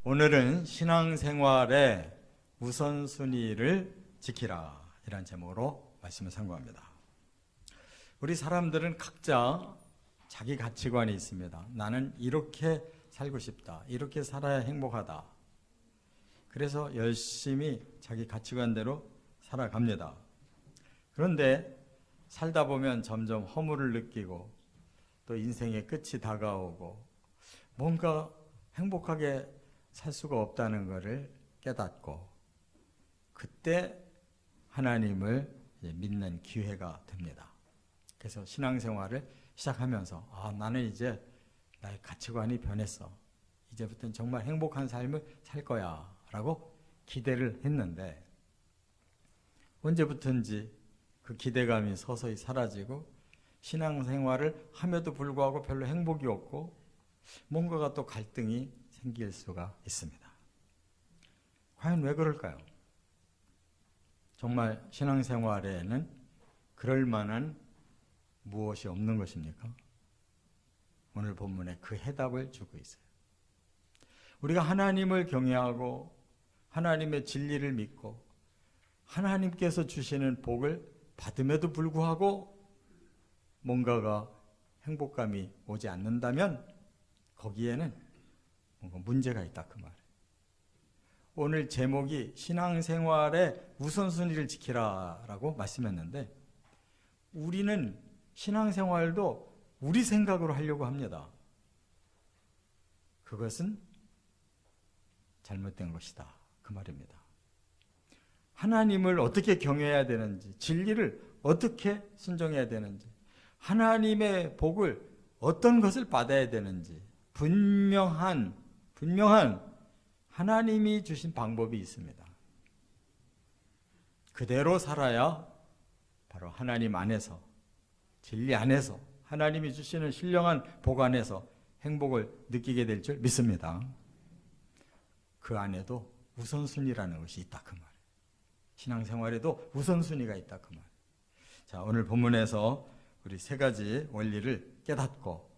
오늘은 신앙생활의 우선순위를 지키라 이란 제목으로 말씀을 상고합니다. 우리 사람들은 각자 자기 가치관이 있습니다. 나는 이렇게 살고 싶다. 이렇게 살아야 행복하다. 그래서 열심히 자기 가치관대로 살아갑니다. 그런데 살다 보면 점점 허물을 느끼고 또 인생의 끝이 다가오고 뭔가 행복하게 살 수가 없다는 것을 깨닫고 그때 하나님을 믿는 기회가 됩니다. 그래서 신앙생활을 시작하면서 나는 이제 나의 가치관이 변했어. 이제부터는 정말 행복한 삶을 살 거야 라고 기대를 했는데 언제부턴지 그 기대감이 서서히 사라지고 신앙생활을 함에도 불구하고 별로 행복이 없고 뭔가가 또 갈등이 생길 수가 있습니다. 과연 왜 그럴까요? 정말 신앙생활에는 그럴 만한 무엇이 없는 것입니까? 오늘 본문에 그 해답을 주고 있어요. 우리가 하나님을 경외하고 하나님의 진리를 믿고 하나님께서 주시는 복을 받음에도 불구하고 뭔가가 행복감이 오지 않는다면 거기에는 뭔가 문제가 있다 그 말이에요. 오늘 제목이 신앙생활의 우선순위를 지키라 라고 말씀했는데 우리는 신앙생활도 우리 생각으로 하려고 합니다. 그것은 잘못된 것이다 그 말입니다. 하나님을 어떻게 경외해야 되는지, 진리를 어떻게 순종해야 되는지, 하나님의 복을 어떤 것을 받아야 되는지 분명한 하나님이 주신 방법이 있습니다. 그대로 살아야 바로 하나님 안에서, 진리 안에서, 하나님이 주시는 신령한 복 안에서 행복을 느끼게 될 줄 믿습니다. 그 안에도 우선순위라는 것이 있다 그 말. 신앙생활에도 우선순위가 있다 그 말. 자, 오늘 본문에서 우리 세 가지 원리를 깨닫고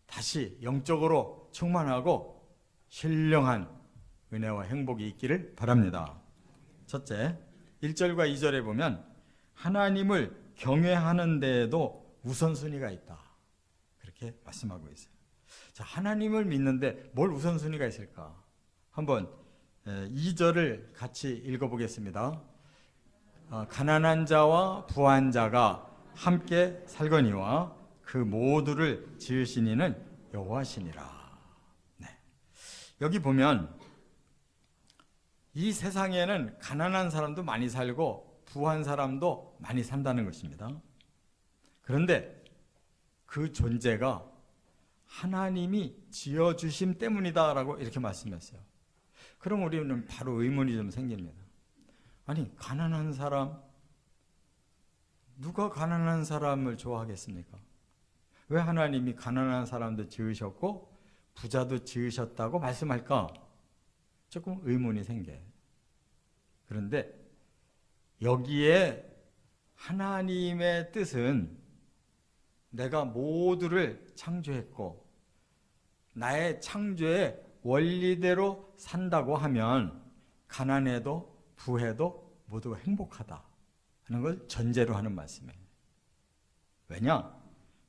다시 영적으로 충만하고 신령한 은혜와 행복이 있기를 바랍니다. 첫째, 1절과 2절에 보면 하나님을 경외하는 데에도 우선순위가 있다. 그렇게 말씀하고 있어요. 자, 하나님을 믿는데 뭘 우선순위가 있을까? 한번 2절을 같이 읽어보겠습니다. 가난한 자와 부한 자가 함께 살거니와 그 모두를 지으신 이는 여호와시니라. 네. 여기 보면 이 세상에는 가난한 사람도 많이 살고 부한 사람도 많이 산다는 것입니다. 그런데 그 존재가 하나님이 지어주심 때문이다라고 이렇게 말씀했어요. 그럼 우리는 바로 의문이 좀 생깁니다. 아니, 가난한 사람, 누가 가난한 사람을 좋아하겠습니까? 왜 하나님이 가난한 사람도 지으셨고 부자도 지으셨다고 말씀할까? 조금 의문이 생겨요. 그런데 여기에 하나님의 뜻은 내가 모두를 창조했고 나의 창조의 원리대로 산다고 하면 가난해도 부해도 모두가 행복하다 하는 걸 전제로 하는 말씀이에요. 왜냐?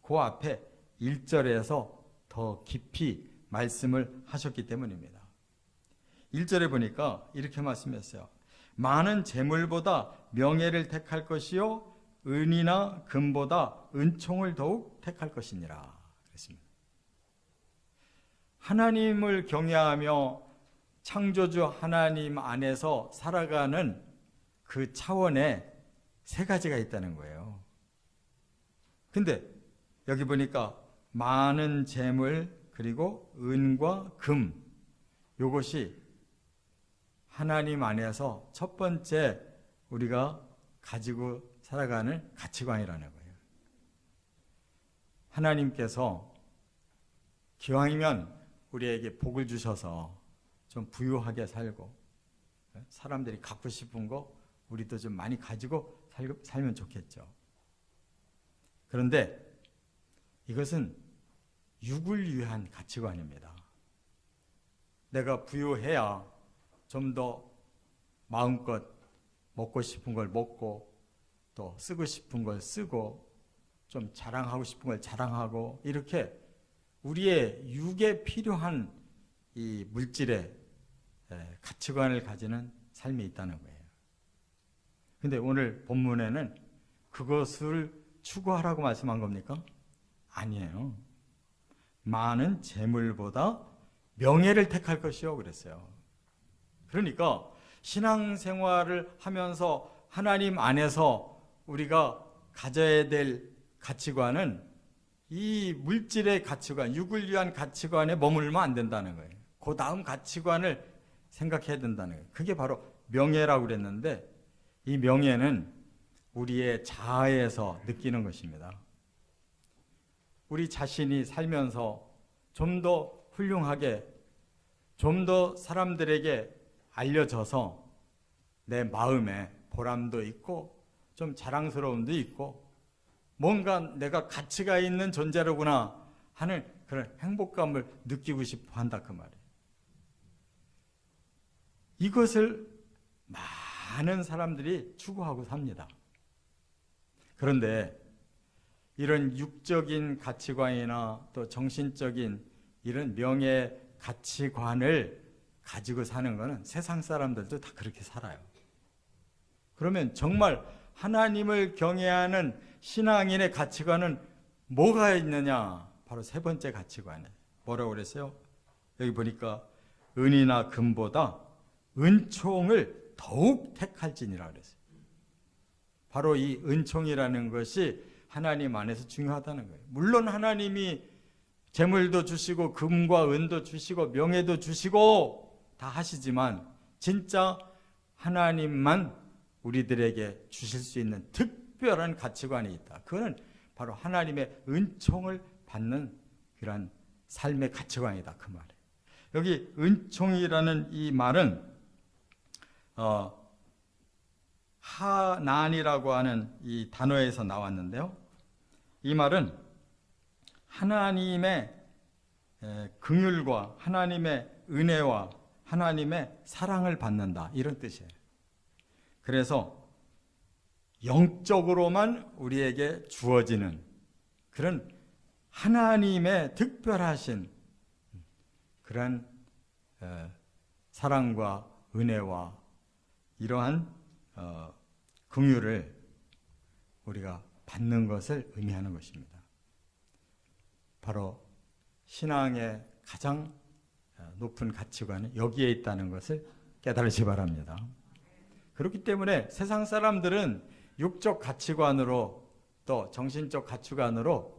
그 앞에 1절에서 더 깊이 말씀을 하셨기 때문입니다. 1절에 보니까 이렇게 말씀했어요. 많은 재물보다 명예를 택할 것이요 은이나 금보다 은총을 더욱 택할 것이니라 그랬습니다. 하나님을 경외하며 창조주 하나님 안에서 살아가는 그 차원에 세 가지가 있다는 거예요. 근데 여기 보니까 많은 재물 그리고 은과 금 이것이 하나님 안에서 첫 번째 우리가 가지고 살아가는 가치관이라는 거예요. 하나님께서 기왕이면 우리에게 복을 주셔서 좀 부유하게 살고 사람들이 갖고 싶은 거 우리도 좀 많이 가지고 살면 좋겠죠. 그런데 이것은 육을 위한 가치관입니다. 내가 부유해야 좀 더 마음껏 먹고 싶은 걸 먹고 또 쓰고 싶은 걸 쓰고 좀 자랑하고 싶은 걸 자랑하고 이렇게 우리의 육에 필요한 이 물질의 가치관을 가지는 삶이 있다는 거예요. 근데 오늘 본문에는 그것을 추구하라고 말씀한 겁니까? 아니에요. 많은 재물보다 명예를 택할 것이요 그랬어요. 그러니까 신앙생활을 하면서 하나님 안에서 우리가 가져야 될 가치관은 이 물질의 가치관, 육을 위한 가치관에 머물면 안 된다는 거예요. 그 다음 가치관을 생각해야 된다는 거예요. 그게 바로 명예라고 그랬는데 이 명예는 우리의 자아에서 느끼는 것입니다. 우리 자신이 살면서 좀 더 훌륭하게, 좀 더 사람들에게 알려져서 내 마음에 보람도 있고 좀 자랑스러움도 있고 뭔가 내가 가치가 있는 존재로구나 하는 그런 행복감을 느끼고 싶어 한다 그 말이에요. 이것을 많은 사람들이 추구하고 삽니다. 그런데 이런 육적인 가치관이나 또 정신적인 이런 명예 가치관을 가지고 사는 것은 세상 사람들도 다 그렇게 살아요. 그러면 정말 하나님을 경외하는 신앙인의 가치관은 뭐가 있느냐? 바로 세 번째 가치관이에요. 뭐라고 그랬어요? 여기 보니까 은이나 금보다 은총을 더욱 택할지니라 그랬어요. 바로 이 은총이라는 것이 하나님 안에서 중요하다는 거예요. 물론 하나님이 재물도 주시고 금과 은도 주시고 명예도 주시고 다 하시지만 진짜 하나님만 우리들에게 주실 수 있는 특별한 가치관이 있다. 그거는 바로 하나님의 은총을 받는 그런 삶의 가치관이다. 그 말이에요. 여기 은총이라는 이 말은 하난이라고 하는 이 단어에서 나왔는데요. 이 말은 하나님의 긍휼과 하나님의 은혜와 하나님의 사랑을 받는다 이런 뜻이에요. 그래서 영적으로만 우리에게 주어지는 그런 하나님의 특별하신 그런 사랑과 은혜와 이러한 긍휼을 우리가 받는 것을 의미하는 것입니다. 바로 신앙의 가장 높은 가치관은 여기에 있다는 것을 깨달으시 바랍니다. 그렇기 때문에 세상 사람들은 육적 가치관으로 또 정신적 가치관으로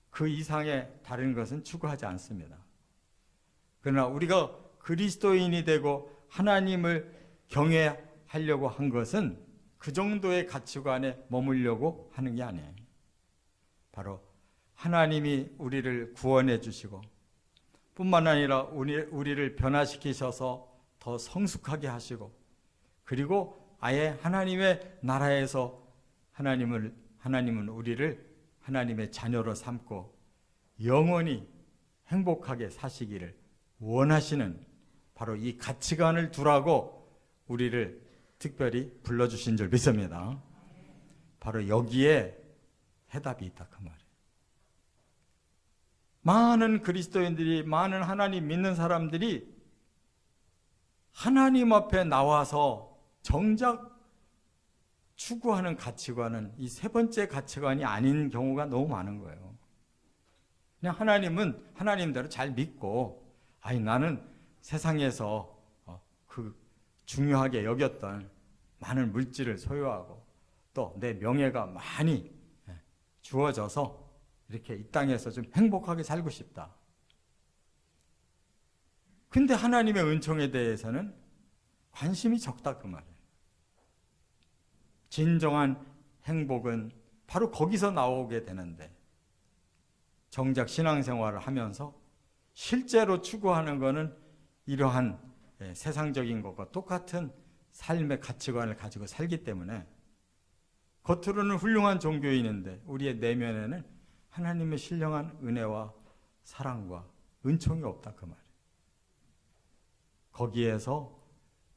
그 이상의 다른 것은 추구하지 않습니다. 그러나 우리가 그리스도인이 되고 하나님을 경외하려고 한 것은 그 정도의 가치관에 머물려고 하는 게 아니에요. 바로 하나님이 우리를 구원해 주시고 뿐만 아니라 우리를 변화시키셔서 더 성숙하게 하시고 그리고 아예 하나님의 나라에서 하나님은 우리를 하나님의 자녀로 삼고 영원히 행복하게 사시기를 원하시는 바로 이 가치관을 두라고 우리를 특별히 불러주신 줄 믿습니다. 바로 여기에 해답이 있다 그 말이에요. 많은 그리스도인들이 많은 하나님 믿는 사람들이 하나님 앞에 나와서 정작 추구하는 가치관은 이 세 번째 가치관이 아닌 경우가 너무 많은 거예요. 그냥 하나님은 하나님대로 잘 믿고 나는 세상에서 그 중요하게 여겼던 많은 물질을 소유하고 또 내 명예가 많이 주어져서 이렇게 이 땅에서 좀 행복하게 살고 싶다. 근데 하나님의 은총에 대해서는 관심이 적다 그 말이에요. 진정한 행복은 바로 거기서 나오게 되는데 정작 신앙생활을 하면서 실제로 추구하는 것은 이러한 세상적인 것과 똑같은 삶의 가치관을 가지고 살기 때문에 겉으로는 훌륭한 종교인인데 우리의 내면에는 하나님의 신령한 은혜와 사랑과 은총이 없다 그 말이에요. 거기에서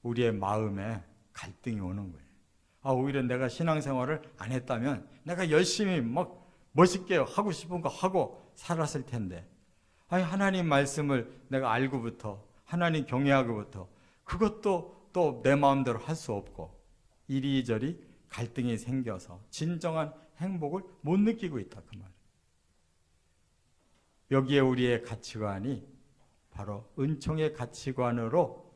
우리의 마음에 갈등이 오는 거예요. 오히려 내가 신앙생활을 안 했다면 내가 열심히 막 멋있게 하고 싶은 거 하고 살았을 텐데, 하나님 말씀을 내가 알고부터, 하나님 경외하고부터 그것도 또 내 마음대로 할 수 없고 이리저리 갈등이 생겨서 진정한 행복을 못 느끼고 있다, 그 말이에요. 여기에 우리의 가치관이 바로 은총의 가치관으로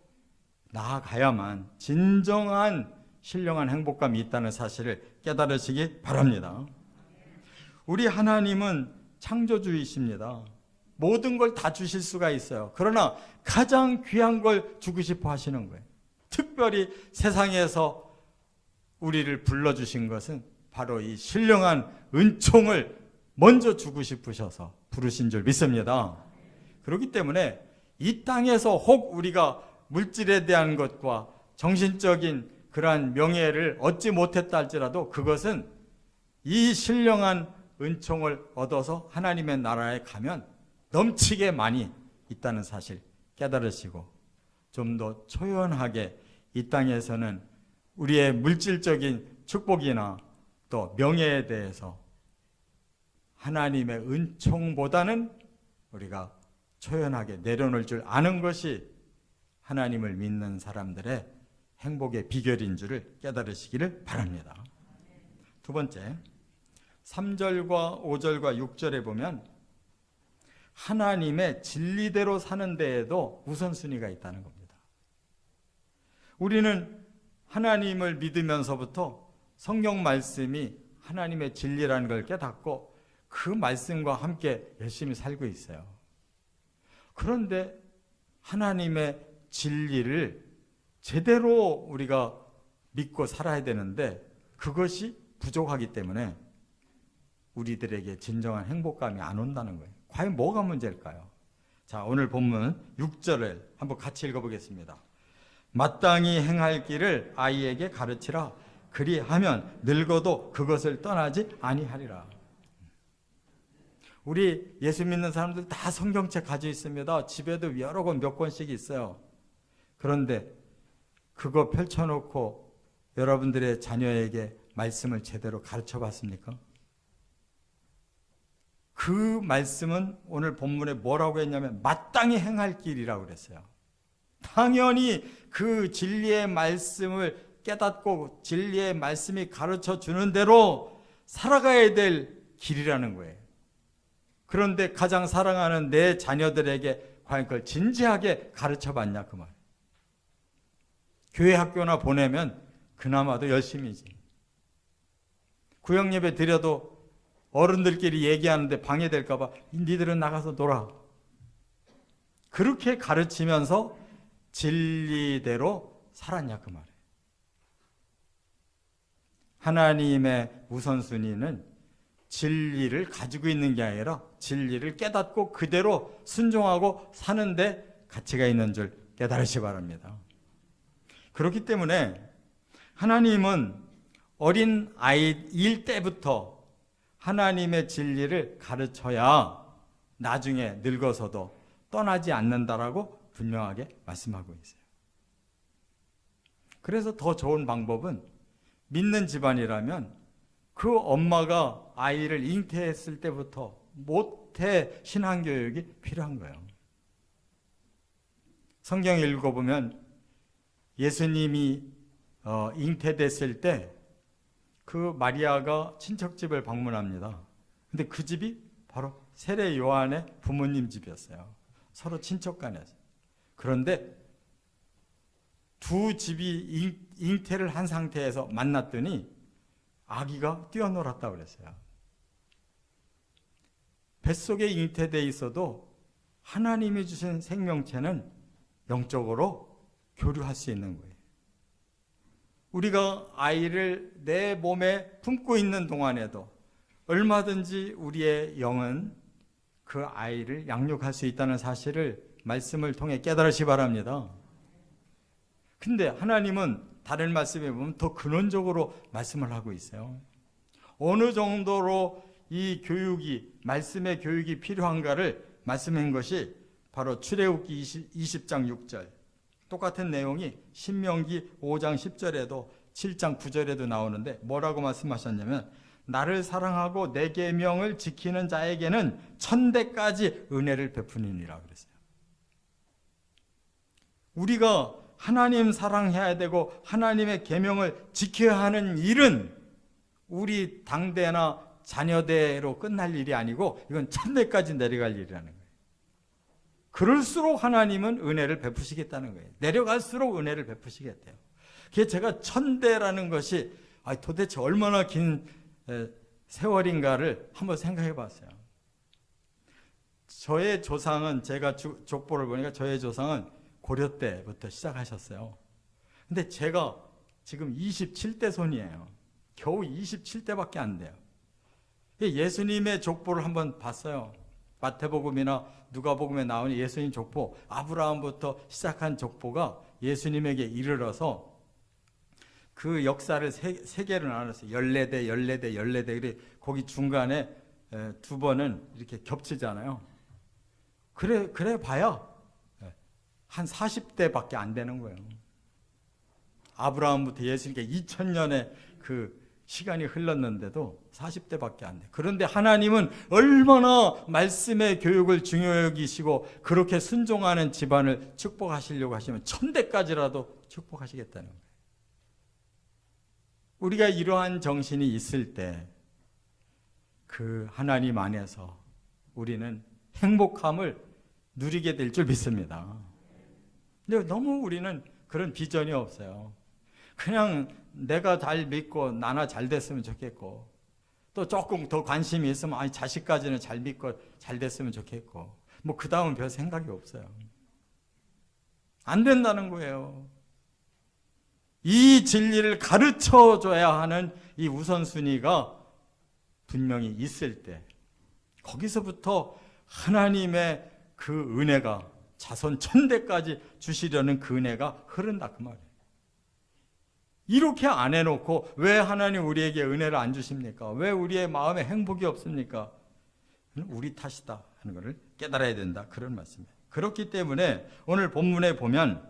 나아가야만 진정한 신령한 행복감이 있다는 사실을 깨달으시기 바랍니다. 우리 하나님은 창조주이십니다. 모든 걸 다 주실 수가 있어요. 그러나 가장 귀한 걸 주고 싶어 하시는 거예요. 특별히 세상에서 우리를 불러주신 것은 바로 이 신령한 은총을 먼저 주고 싶으셔서 부르신 줄 믿습니다. 그렇기 때문에 이 땅에서 혹 우리가 물질에 대한 것과 정신적인 그러한 명예를 얻지 못했다 할지라도 그것은 이 신령한 은총을 얻어서 하나님의 나라에 가면 넘치게 많이 있다는 사실 깨달으시고 좀 더 초연하게 이 땅에서는 우리의 물질적인 축복이나 또 명예에 대해서 하나님의 은총보다는 우리가 초연하게 내려놓을 줄 아는 것이 하나님을 믿는 사람들의 행복의 비결인 줄을 깨달으시기를 바랍니다. 두 번째, 3절과 5절과 6절에 보면 하나님의 진리대로 사는 데에도 우선순위가 있다는 겁니다. 우리는 하나님을 믿으면서부터 성경 말씀이 하나님의 진리라는 걸 깨닫고 그 말씀과 함께 열심히 살고 있어요. 그런데 하나님의 진리를 제대로 우리가 믿고 살아야 되는데 그것이 부족하기 때문에 우리들에게 진정한 행복감이 안 온다는 거예요. 과연 뭐가 문제일까요? 자, 오늘 본문 6절을 한번 같이 읽어보겠습니다. 마땅히 행할 길을 아이에게 가르치라. 그리하면 늙어도 그것을 떠나지 아니하리라. 우리 예수 믿는 사람들 다 성경책 가지고 있습니다. 집에도 여러 권 몇 권씩 있어요. 그런데 그거 펼쳐놓고 여러분들의 자녀에게 말씀을 제대로 가르쳐 봤습니까? 그 말씀은 오늘 본문에 뭐라고 했냐면 마땅히 행할 길이라고 그랬어요. 당연히 그 진리의 말씀을 깨닫고 진리의 말씀이 가르쳐 주는 대로 살아가야 될 길이라는 거예요. 그런데 가장 사랑하는 내 자녀들에게 과연 그걸 진지하게 가르쳐 봤냐 그 말. 교회 학교나 보내면 그나마도 열심히지. 구역예배 드려도 어른들끼리 얘기하는데 방해될까 봐 니들은 나가서 놀아. 그렇게 가르치면서 진리대로 살았냐 그 말이에요. 하나님의 우선순위는 진리를 가지고 있는 게 아니라 진리를 깨닫고 그대로 순종하고 사는데 가치가 있는 줄 깨달으시 바랍니다. 그렇기 때문에 하나님은 어린 아이일 때부터 하나님의 진리를 가르쳐야 나중에 늙어서도 떠나지 않는다라고 분명하게 말씀하고 있어요. 그래서 더 좋은 방법은 믿는 집안이라면 그 엄마가 아이를 잉태했을 때부터 모태 신앙교육이 필요한 거예요. 성경 읽어보면 예수님이 잉태됐을 때 그 마리아가 친척집을 방문합니다. 근데 그 집이 바로 세례 요한의 부모님 집이었어요. 서로 친척 간에서. 그런데 두 집이 잉태를 한 상태에서 만났더니 아기가 뛰어놀았다고 그랬어요. 뱃속에 잉태되어 있어도 하나님이 주신 생명체는 영적으로 교류할 수 있는 거예요. 우리가 아이를 내 몸에 품고 있는 동안에도 얼마든지 우리의 영은 그 아이를 양육할 수 있다는 사실을 말씀을 통해 깨달으시 바랍니다. 근데 하나님은 다른 말씀에 보면 더 근원적으로 말씀을 하고 있어요. 어느 정도로 이 교육이, 말씀의 교육이 필요한가를 말씀한 것이 바로 출애굽기 20장 6절. 똑같은 내용이 신명기 5장 10절에도 7장 9절에도 나오는데 뭐라고 말씀하셨냐면 나를 사랑하고 내 계명을 지키는 자에게는 천대까지 은혜를 베푸니라 그랬어요. 우리가 하나님 사랑해야 되고 하나님의 계명을 지켜야 하는 일은 우리 당대나 자녀대로 끝날 일이 아니고 이건 천대까지 내려갈 일이라는 거예요. 그럴수록 하나님은 은혜를 베푸시겠다는 거예요. 내려갈수록 은혜를 베푸시겠대요. 그게 제가 천대라는 것이 도대체 얼마나 긴 세월인가를 한번 생각해 봤어요. 저의 조상은 제가 족보를 보니까 저의 조상은 고려 때부터 시작하셨어요. 근데 제가 지금 27대 손이에요. 겨우 27대밖에 안 돼요. 예수님의 족보를 한번 봤어요. 마태복음이나 누가복음에 나오는 예수님 족보, 아브라함부터 시작한 족보가 예수님에게 이르러서 그 역사를 세 개로 나눴어요. 14대, 14대, 14대. 그래 거기 중간에 두 번은 이렇게 겹치잖아요. 그래 봐야 한 40대밖에 안 되는 거예요. 아브라함부터 예수님께 2000년의 그 시간이 흘렀는데도 40대밖에 안 돼. 그런데 하나님은 얼마나 말씀의 교육을 중요히 여기시고 그렇게 순종하는 집안을 축복하시려고 하시면 1000대까지라도 축복하시겠다는 거예요. 우리가 이러한 정신이 있을 때 그 하나님 안에서 우리는 행복함을 누리게 될 줄 믿습니다. 근데 너무 우리는 그런 비전이 없어요. 그냥 내가 잘 믿고 나나 잘 됐으면 좋겠고 또 조금 더 관심이 있으면 자식까지는 잘 믿고 잘 됐으면 좋겠고 뭐 그 다음은 별 생각이 없어요. 안 된다는 거예요. 이 진리를 가르쳐줘야 하는 이 우선순위가 분명히 있을 때 거기서부터 하나님의 그 은혜가 자손 천대까지 주시려는 그 은혜가 흐른다 그 말이에요. 이렇게 안 해놓고 왜 하나님 우리에게 은혜를 안 주십니까? 왜 우리의 마음에 행복이 없습니까? 우리 탓이다 하는 것을 깨달아야 된다 그런 말씀이에요. 그렇기 때문에 오늘 본문에 보면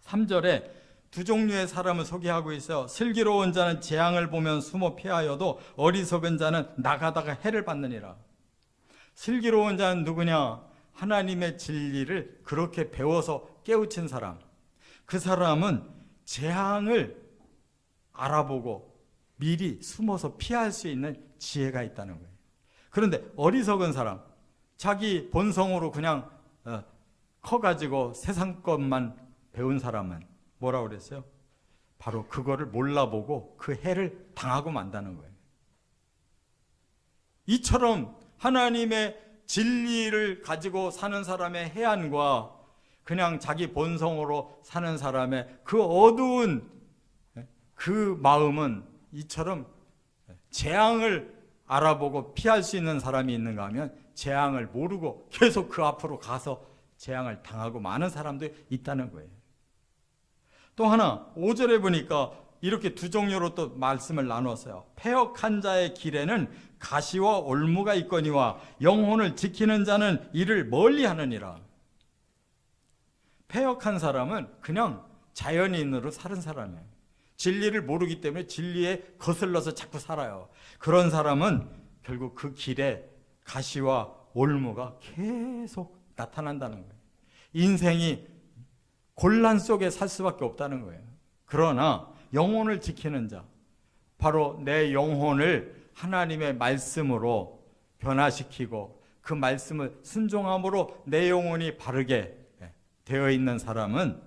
3절에 두 종류의 사람을 소개하고 있어요. 슬기로운 자는 재앙을 보면 숨어 피하여도 어리석은 자는 나가다가 해를 받느니라. 슬기로운 자는 누구냐? 하나님의 진리를 그렇게 배워서 깨우친 사람. 그 사람은 재앙을 알아보고 미리 숨어서 피할 수 있는 지혜가 있다는 거예요. 그런데 어리석은 사람, 자기 본성으로 그냥 커가지고 세상 것만 배운 사람은 뭐라고 그랬어요? 바로 그거를 몰라보고 그 해를 당하고 만다는 거예요. 이처럼 하나님의 진리를 가지고 사는 사람의 해안과 그냥 자기 본성으로 사는 사람의 그 어두운 그 마음은 이처럼 재앙을 알아보고 피할 수 있는 사람이 있는가 하면 재앙을 모르고 계속 그 앞으로 가서 재앙을 당하고 많은 사람도 있다는 거예요. 또 하나 5절에 보니까 이렇게 두 종류로 또 말씀을 나누었어요. 패역한 자의 길에는 가시와 올무가 있거니와 영혼을 지키는 자는 이를 멀리하느니라. 패역한 사람은 그냥 자연인으로 사는 사람이에요. 진리를 모르기 때문에 진리에 거슬러서 자꾸 살아요. 그런 사람은 결국 그 길에 가시와 올무가 계속 나타난다는 거예요. 인생이 곤란 속에 살 수밖에 없다는 거예요. 그러나 영혼을 지키는 자, 바로 내 영혼을 하나님의 말씀으로 변화시키고 그 말씀을 순종함으로 내 영혼이 바르게 되어 있는 사람은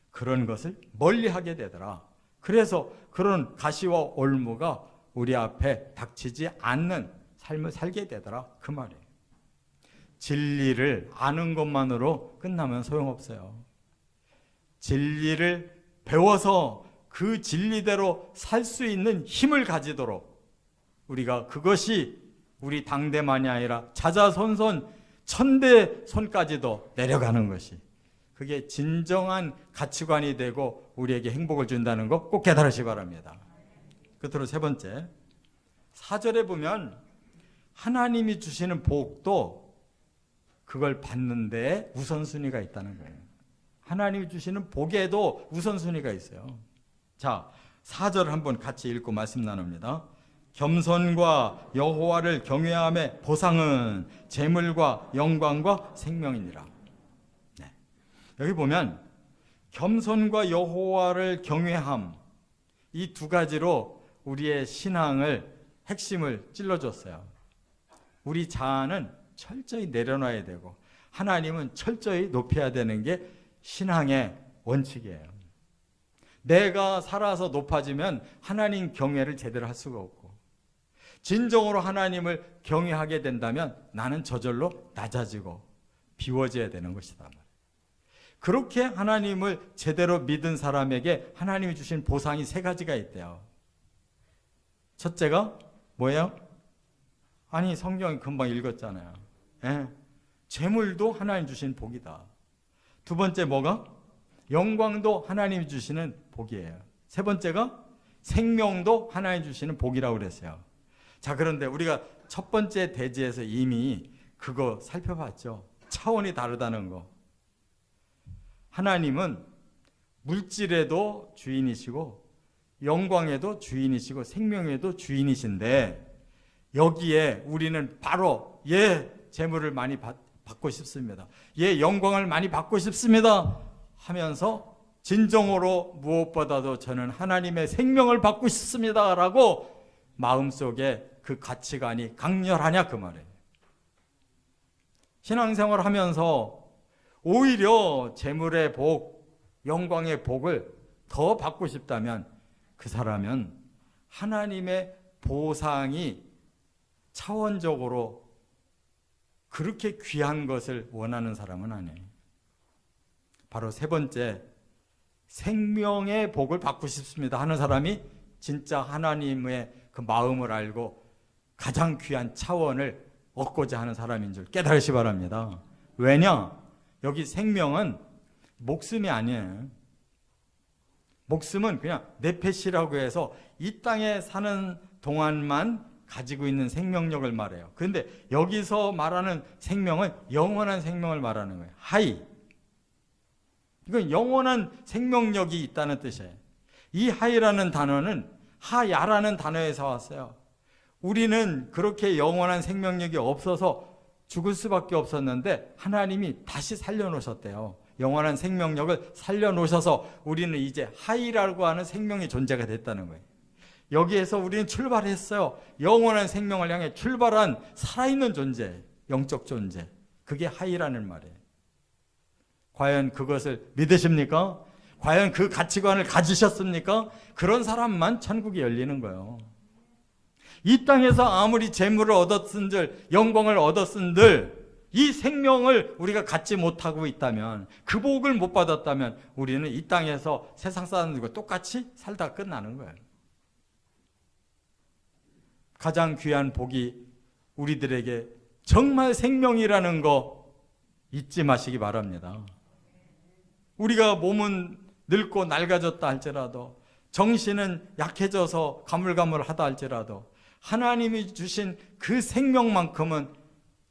그런 것을 멀리하게 되더라. 그래서 그런 가시와 올무가 우리 앞에 닥치지 않는 삶을 살게 되더라 그 말이에요. 진리를 아는 것만으로 끝나면 소용없어요. 진리를 배워서 그 진리대로 살 수 있는 힘을 가지도록 우리가 그것이 우리 당대만이 아니라 자자손손 천대손까지도 내려가는 것이 그게 진정한 가치관이 되고 우리에게 행복을 준다는 거 꼭 깨달으시기 바랍니다. 끝으로 세 번째 4절에 보면 하나님이 주시는 복도 그걸 받는 데에 우선순위가 있다는 거예요. 하나님이 주시는 복에도 우선순위가 있어요. 자, 4절 한번 같이 읽고 말씀 나눕니다. 겸손과 여호와를 경외함의 보상은 재물과 영광과 생명이니라. 네. 여기 보면 겸손과 여호와를 경외함, 이 두 가지로 우리의 신앙을 핵심을 찔러줬어요. 우리 자아는 철저히 내려놔야 되고 하나님은 철저히 높여야 되는 게 신앙의 원칙이에요. 내가 살아서 높아지면 하나님 경외를 제대로 할 수가 없고, 진정으로 하나님을 경외하게 된다면 나는 저절로 낮아지고 비워져야 되는 것이다. 그렇게 하나님을 제대로 믿은 사람에게 하나님이 주신 보상이 3가지가 있대요. 첫째가 뭐예요? 아니, 성경 금방 읽었잖아요. 예. 재물도 하나님 주신 복이다. 두 번째 뭐가? 영광도 하나님이 주시는 복이에요. 세 번째가 생명도 하나님 주시는 복이라고 그랬어요. 자, 그런데 우리가 첫 번째 대지에서 이미 그거 살펴봤죠. 차원이 다르다는 거. 하나님은 물질에도 주인이시고 영광에도 주인이시고 생명에도 주인이신데, 여기에 우리는 바로 재물을 많이 받고 싶습니다, 영광을 많이 받고 싶습니다 하면서 진정으로 무엇보다도 저는 하나님의 생명을 받고 싶습니다 라고 마음속에 그 가치관이 강렬하냐 그 말이에요. 신앙생활을 하면서 오히려 재물의 복, 영광의 복을 더 받고 싶다면 그 사람은 하나님의 보상이 차원적으로 그렇게 귀한 것을 원하는 사람은 아니에요. 바로 세 번째, 생명의 복을 받고 싶습니다 하는 사람이 진짜 하나님의 그 마음을 알고 가장 귀한 차원을 얻고자 하는 사람인 줄 깨달으시 바랍니다. 왜냐? 여기 생명은 목숨이 아니에요. 목숨은 그냥 네페시라고 해서 이 땅에 사는 동안만 가지고 있는 생명력을 말해요. 그런데 여기서 말하는 생명은 영원한 생명을 말하는 거예요. 하이. 이건 영원한 생명력이 있다는 뜻이에요. 이 하이라는 단어는 하야라는 단어에서 왔어요. 우리는 그렇게 영원한 생명력이 없어서 죽을 수밖에 없었는데 하나님이 다시 살려놓으셨대요. 영원한 생명력을 살려놓으셔서 우리는 이제 하이라고 하는 생명의 존재가 됐다는 거예요. 여기에서 우리는 출발했어요. 영원한 생명을 향해 출발한 살아있는 존재, 영적 존재. 그게 하이라는 말이에요. 과연 그것을 믿으십니까? 과연 그 가치관을 가지셨습니까? 그런 사람만 천국이 열리는 거예요. 이 땅에서 아무리 재물을 얻었은들, 영광을 얻었은들, 이 생명을 우리가 갖지 못하고 있다면, 그 복을 못 받았다면 우리는 이 땅에서 세상 사람들과 똑같이 살다 끝나는 거예요. 가장 귀한 복이 우리들에게 정말 생명이라는 거 잊지 마시기 바랍니다. 우리가 몸은 늙고 낡아졌다 할지라도, 정신은 약해져서 가물가물하다 할지라도 하나님이 주신 그 생명만큼은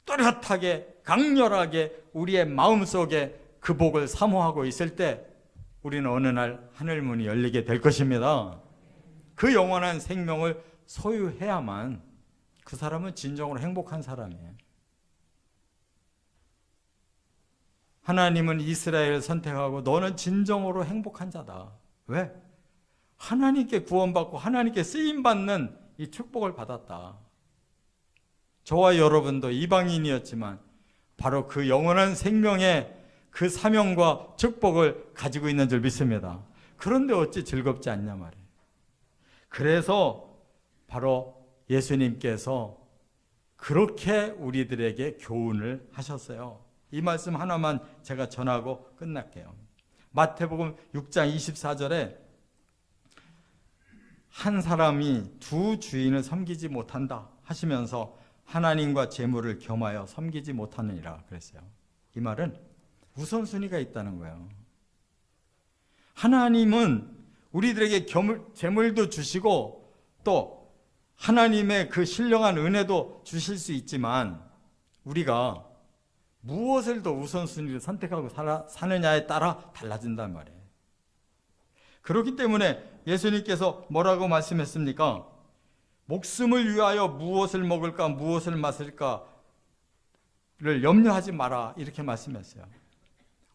또렷하게 강렬하게 우리의 마음속에 그 복을 사모하고 있을 때 우리는 어느 날 하늘문이 열리게 될 것입니다. 그 영원한 생명을 소유해야만 그 사람은 진정으로 행복한 사람이에요. 하나님은 이스라엘을 선택하고 너는 진정으로 행복한 자다. 왜? 하나님께 구원받고 하나님께 쓰임받는 이 축복을 받았다. 저와 여러분도 이방인이었지만 바로 그 영원한 생명의 그 사명과 축복을 가지고 있는 줄 믿습니다. 그런데 어찌 즐겁지 않냐 말이에요. 그래서 바로 예수님께서 그렇게 우리들에게 교훈을 하셨어요. 이 말씀 하나만 제가 전하고 끝날게요. 마태복음 6장 24절에 한 사람이 두 주인을 섬기지 못한다 하시면서 하나님과 재물을 겸하여 섬기지 못하느니라 그랬어요. 이 말은 우선순위가 있다는 거예요. 하나님은 우리들에게 재물도 주시고 또 하나님의 그 신령한 은혜도 주실 수 있지만 우리가 무엇을 더 우선순위를 선택하고 사느냐에 따라 달라진단 말이에요. 그렇기 때문에 예수님께서 뭐라고 말씀했습니까? 목숨을 위하여 무엇을 먹을까 무엇을 마실까를 염려하지 마라, 이렇게 말씀했어요.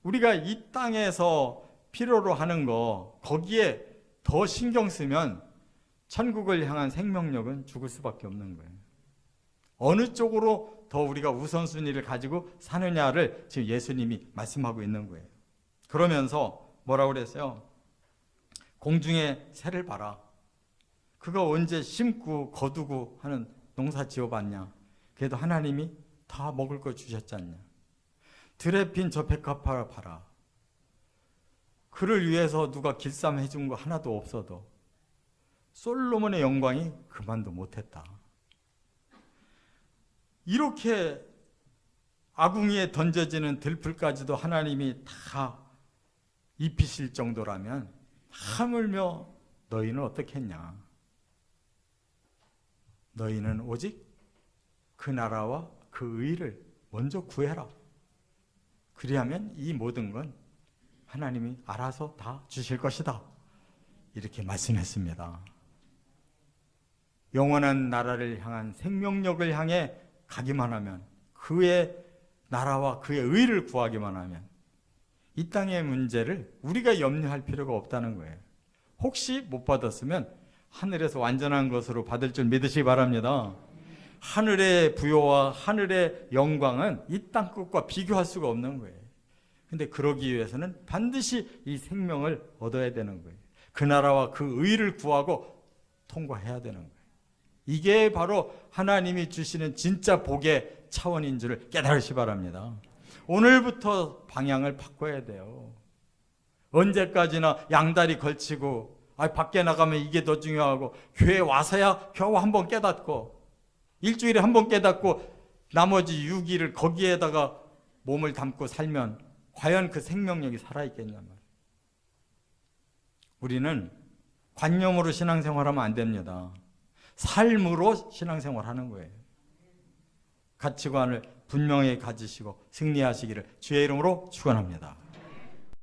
우리가 이 땅에서 필요로 하는 거 거기에 더 신경 쓰면 천국을 향한 생명력은 죽을 수밖에 없는 거예요. 어느 쪽으로 더 우리가 우선순위를 가지고 사느냐를 지금 예수님이 말씀하고 있는 거예요. 그러면서 뭐라고 그랬어요? 공중의 새를 봐라. 그거 언제 심고 거두고 하는 농사 지어봤냐? 그래도 하나님이 다 먹을 거 주셨지 않냐? 들에 핀 저 백합화를 봐라. 그를 위해서 누가 길쌈 해준 거 하나도 없어도 솔로몬의 영광이 그만도 못했다. 이렇게 아궁이에 던져지는 들풀까지도 하나님이 다 입히실 정도라면 하물며 너희는 어떻게 했냐? 너희는 오직 그 나라와 그 의를 먼저 구해라. 그리하면 이 모든 건 하나님이 알아서 다 주실 것이다. 이렇게 말씀했습니다. 영원한 나라를 향한 생명력을 향해 가기만 하면, 그의 나라와 그의 의를 구하기만 하면 이 땅의 문제를 우리가 염려할 필요가 없다는 거예요. 혹시 못 받았으면 하늘에서 완전한 것으로 받을 줄 믿으시기 바랍니다. 하늘의 부요와 하늘의 영광은 이 땅 것과 비교할 수가 없는 거예요. 근데 그러기 위해서는 반드시 이 생명을 얻어야 되는 거예요. 그 나라와 그 의를 구하고 통과해야 되는 거예요. 이게 바로 하나님이 주시는 진짜 복의 차원인 줄을 깨달으시 바랍니다. 오늘부터 방향을 바꿔야 돼요. 언제까지나 양다리 걸치고 밖에 나가면 이게 더 중요하고, 교회 와서야 겨우 한 번 깨닫고, 일주일에 한 번 깨닫고 나머지 6일을 거기에다가 몸을 담고 살면 과연 그 생명력이 살아있겠냐 말이에요. 우리는 관념으로 신앙생활하면 안 됩니다. 삶으로 신앙생활하는 거예요. 가치관을 분명히 가지시고 승리하시기를 주의 이름으로 축원합니다.